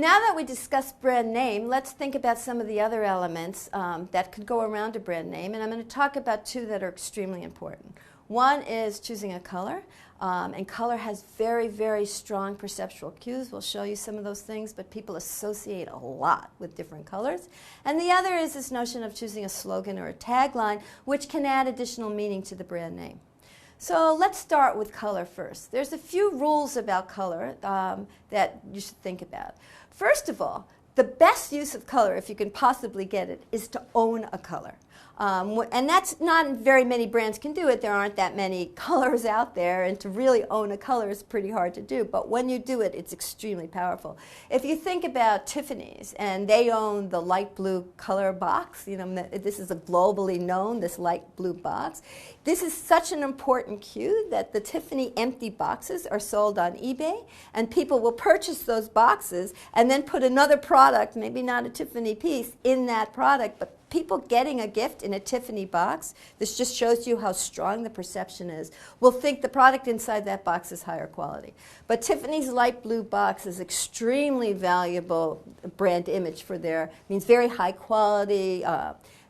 Now that we discussed brand name, let's think about some of the other elements that could go around a brand name, and I'm going to talk about two that are extremely important. One is choosing a color, and color has very, very strong perceptual cues. We'll show you some of those things, but people associate a lot with different colors. And the other is this notion of choosing a slogan or a tagline, which can add additional meaning to the brand name. So let's start with color first. There's a few rules about color that you should think about. First of all, the best use of color, if you can possibly get it, is to own a color. And that's not very many brands can do it. There aren't that many colors out there, and to really own a color is pretty hard to do. But when you do it, it's extremely powerful. If you think about Tiffany's, and they own the light blue color box, you know, this is a globally known, this light blue box. This is such an important cue that the Tiffany empty boxes are sold on eBay, and people will purchase those boxes and then put another product, maybe not a Tiffany piece, in that product, but people getting a gift in a Tiffany box, this just shows you how strong the perception is, will think the product inside that box is higher quality. But Tiffany's light blue box is extremely valuable brand image for means very high quality,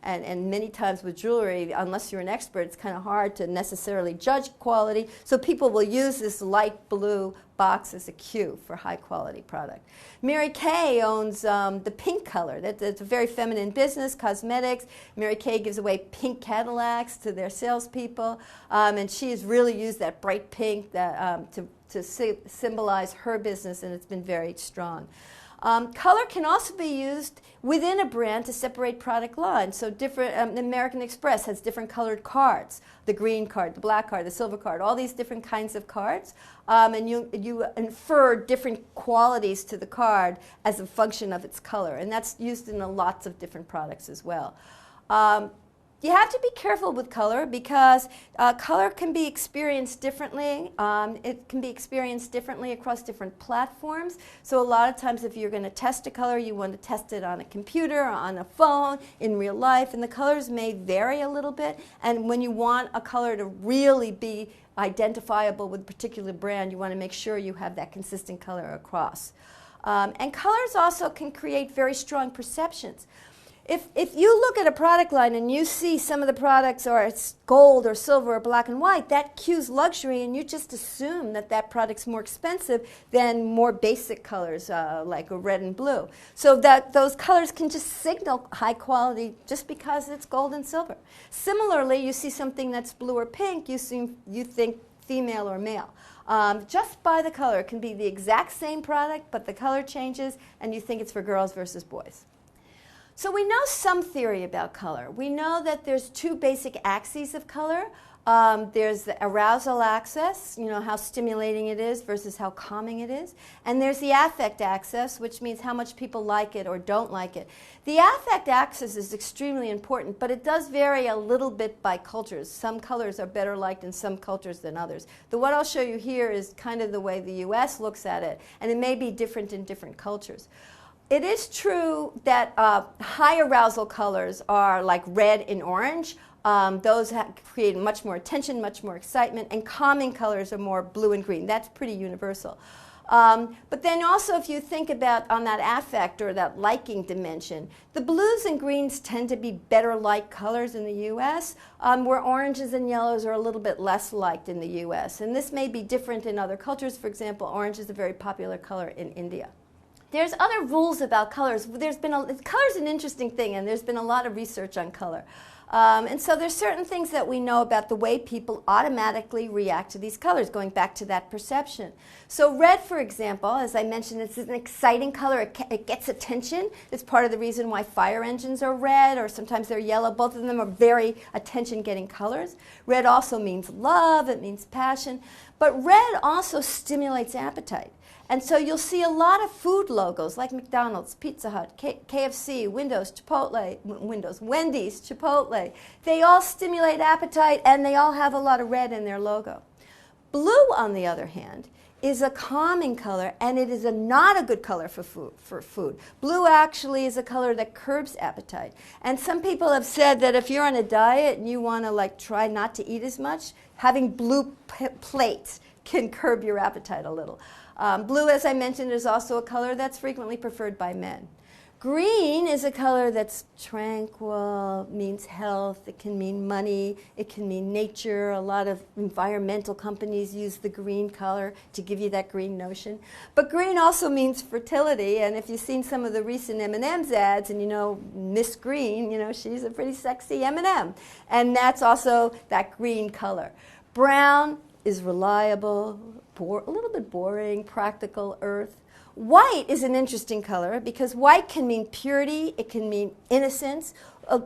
and many times with jewelry, unless you're an expert, it's kind of hard to necessarily judge quality. So people will use this light blue box as a cue for high quality product. Mary Kay owns the pink color. That's a very feminine business, cosmetics. Mary Kay gives away pink Cadillacs to their salespeople, and she has really used that bright pink to symbolize her business, and it's been very strong. Color can also be used within a brand to separate product lines. So different, American Express has different colored cards, the green card, the black card, the silver card, all these different kinds of cards. And you infer different qualities to the card as a function of its color. And that's used in lots of different products as well. You have to be careful with color because color can be experienced differently. It can be experienced differently across different platforms. So a lot of times if you're going to test a color, you want to test it on a computer or on a phone in real life. And the colors may vary a little bit. And when you want a color to really be identifiable with a particular brand, you want to make sure you have that consistent color across. And colors also can create very strong perceptions. If you look at a product line and you see some of the products are gold or silver or black and white, that cues luxury, and you just assume that that product's more expensive than more basic colors like a red and blue. So that those colors can just signal high quality just because it's gold and silver. Similarly, you see something that's blue or pink, you think female or male. Just by the color. It can be the exact same product, but the color changes, and you think it's for girls versus boys. So we know some theory about color. We know that there's two basic axes of color. There's the arousal axis, you know, how stimulating it is versus how calming it is. And there's the affect axis, which means how much people like it or don't like it. The affect axis is extremely important, but it does vary a little bit by cultures. Some colors are better liked in some cultures than others. What I'll show you here is kind of the way the US looks at it, and it may be different in different cultures. It is true that high arousal colors are like red and orange. Those create much more attention, much more excitement, and calming colors are more blue and green. That's pretty universal. But then also if you think about on that affect or that liking dimension, the blues and greens tend to be better liked colors in the US, where oranges and yellows are a little bit less liked in the US. And this may be different in other cultures. For example, orange is a very popular color in India. There's other rules about colors. Color's an interesting thing, and there's been a lot of research on color. And so there's certain things that we know about the way people automatically react to these colors, going back to that perception. So red, for example, as I mentioned, it's an exciting color. It gets attention. It's part of the reason why fire engines are red, or sometimes they're yellow. Both of them are very attention-getting colors. Red also means love. It means passion. But red also stimulates appetite. And so you'll see a lot of food logos like McDonald's, Pizza Hut, KFC, Wendy's, Chipotle. They all stimulate appetite, and they all have a lot of red in their logo. Blue, on the other hand, is a calming color, and it is not a good color for food. Blue actually is a color that curbs appetite. And some people have said that if you're on a diet and you want to try not to eat as much, having blue plates can curb your appetite a little. Blue, as I mentioned, is also a color that's frequently preferred by men. Green is a color that's tranquil, means health, it can mean money, it can mean nature. A lot of environmental companies use the green color to give you that green notion. But green also means fertility, and if you've seen some of the recent M&M's ads, and you know Miss Green, you know, she's a pretty sexy M&M. And that's also that green color. Brown is reliable, a little bit boring, practical, earth. White is an interesting color because white can mean purity, it can mean innocence.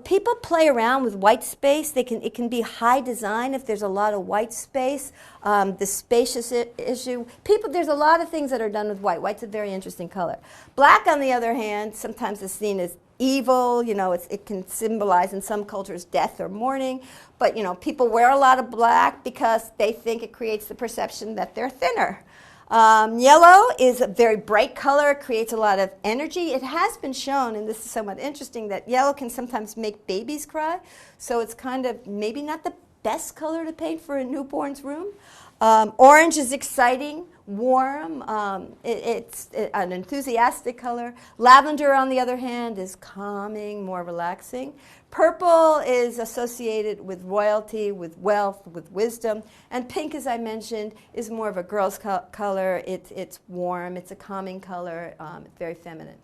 People play around with white space. It can be high design if there's a lot of white space. The spacious issue. There's a lot of things that are done with white. White's a very interesting color. Black, on the other hand, sometimes is seen as evil. You know, it can symbolize in some cultures death or mourning. But you know, people wear a lot of black because they think it creates the perception that they're thinner. Yellow is a very bright color, creates a lot of energy. It has been shown, and this is somewhat interesting, that yellow can sometimes make babies cry. So it's kind of maybe not the best color to paint for a newborn's room. Orange is exciting, warm. It's an enthusiastic color. Lavender, on the other hand, is calming, more relaxing. Purple is associated with royalty, with wealth, with wisdom. And pink, as I mentioned, is more of a girl's color. It's warm. It's a calming color. It's very feminine.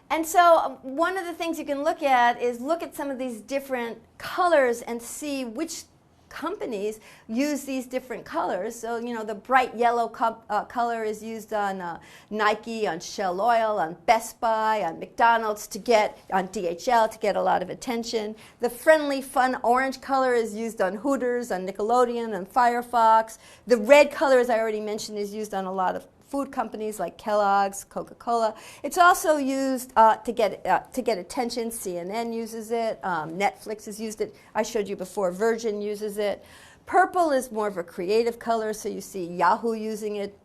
And so one of the things you can look at is look at some of these different colors and see which companies use these different colors. So, you know, the bright yellow color is used on Nike, on Shell Oil, on Best Buy, on McDonald's, on DHL to get a lot of attention. The friendly, fun orange color is used on Hooters, on Nickelodeon, on Firefox. The red color, as I already mentioned, is used on a lot of food companies like Kellogg's, Coca-Cola. It's also used to get attention. CNN uses it. Netflix has used it. I showed you before. Virgin uses it. Purple is more of a creative color, so you see Yahoo using it.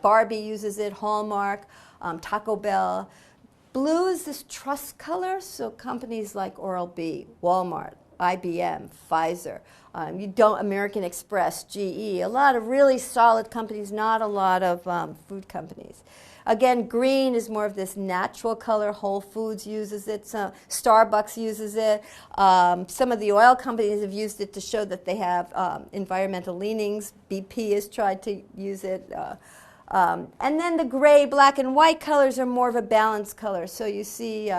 Barbie uses it. Hallmark, Taco Bell. Blue is this trust color, so companies like Oral-B, Walmart, IBM, Pfizer. American Express, GE, a lot of really solid companies, not a lot of food companies. Again, green is more of this natural color. Whole Foods uses it. Starbucks uses it. Some of the oil companies have used it to show that they have environmental leanings. BP has tried to use it. And then the gray, black, and white colors are more of a balanced color. So you see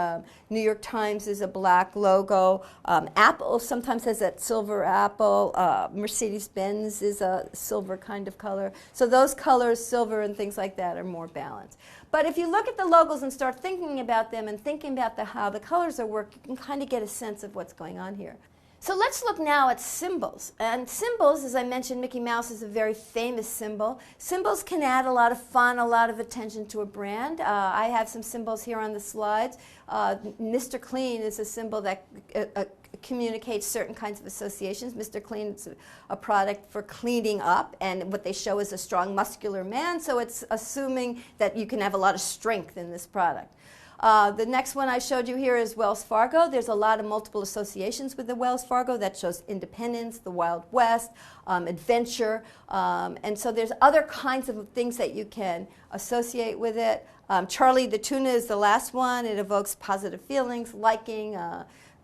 New York Times is a black logo. Apple sometimes has that silver apple. Mercedes-Benz is a silver kind of color. So those colors, silver and things like that, are more balanced. But if you look at the logos and start thinking about them and thinking about how the colors are work, you can kind of get a sense of what's going on here. So let's look now at symbols. And symbols, as I mentioned, Mickey Mouse is a very famous symbol. Symbols can add a lot of fun, a lot of attention to a brand. I have some symbols here on the slides. Mr. Clean is a symbol that communicates certain kinds of associations. Mr. Clean is a product for cleaning up, and what they show is a strong, muscular man, so it's assuming that you can have a lot of strength in this product. The next one I showed you here is Wells Fargo. There's a lot of multiple associations with the Wells Fargo that shows independence, the Wild West, adventure, and so there's other kinds of things that you can associate with it. Charlie the Tuna is the last one. It evokes positive feelings, liking.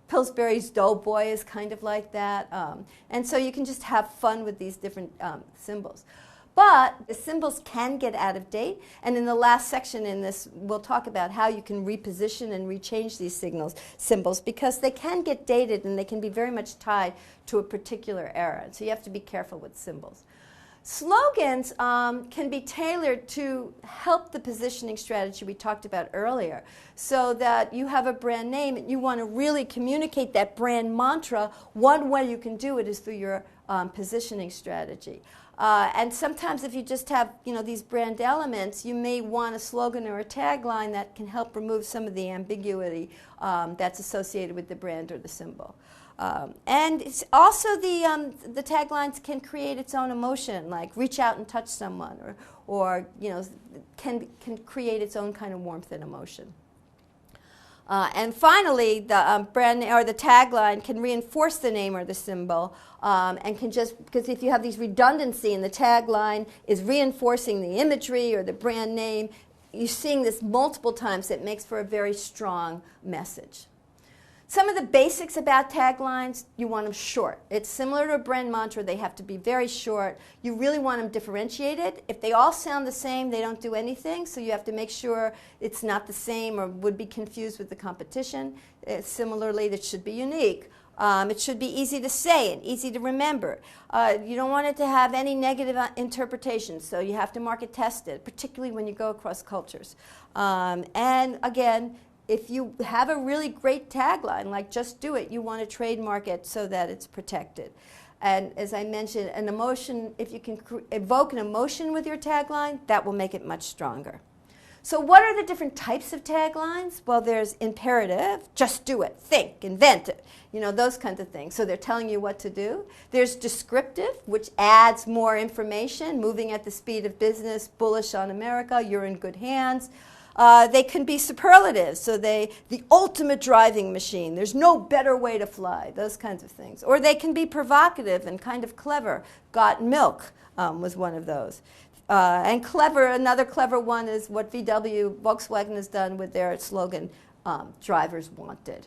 Pillsbury's Doughboy is kind of like that. And so you can just have fun with these different symbols. But the symbols can get out of date, and in the last section in this, we'll talk about how you can reposition and rechange these symbols, because they can get dated and they can be very much tied to a particular era. So you have to be careful with symbols. Slogans can be tailored to help the positioning strategy we talked about earlier, so that you have a brand name and you want to really communicate that brand mantra. One way you can do it is through your positioning strategy. And sometimes if you just have, these brand elements, you may want a slogan or a tagline that can help remove some of the ambiguity that's associated with the brand or the symbol. And it's also the taglines can create its own emotion, like reach out and touch someone, or can create its own kind of warmth and emotion. And finally, the brand or the tagline can reinforce the name or the symbol, and can just, because if you have these redundancy and the tagline is reinforcing the imagery or the brand name, you're seeing this multiple times. It makes for a very strong message. Some of the basics about taglines, you want them short. It's similar to a brand mantra. They have to be very short. You really want them differentiated. If they all sound the same, they don't do anything, so you have to make sure it's not the same or would be confused with the competition. Similarly, it should be unique. It should be easy to say and easy to remember. You don't want it to have any negative interpretation, so you have to market test it, particularly when you go across cultures. And again, if you have a really great tagline, like just do it, you want to trademark it so that it's protected. And as I mentioned, an emotion, if you can evoke an emotion with your tagline, that will make it much stronger. So what are the different types of taglines? Well, there's imperative, just do it, think, invent it, those kinds of things. So they're telling you what to do. There's descriptive, which adds more information, moving at the speed of business, bullish on America, you're in good hands. They can be superlatives, so the ultimate driving machine, there's no better way to fly, those kinds of things. Or they can be provocative and kind of clever. Got milk was one of those. And clever, another clever one is what Volkswagen has done with their slogan, drivers wanted.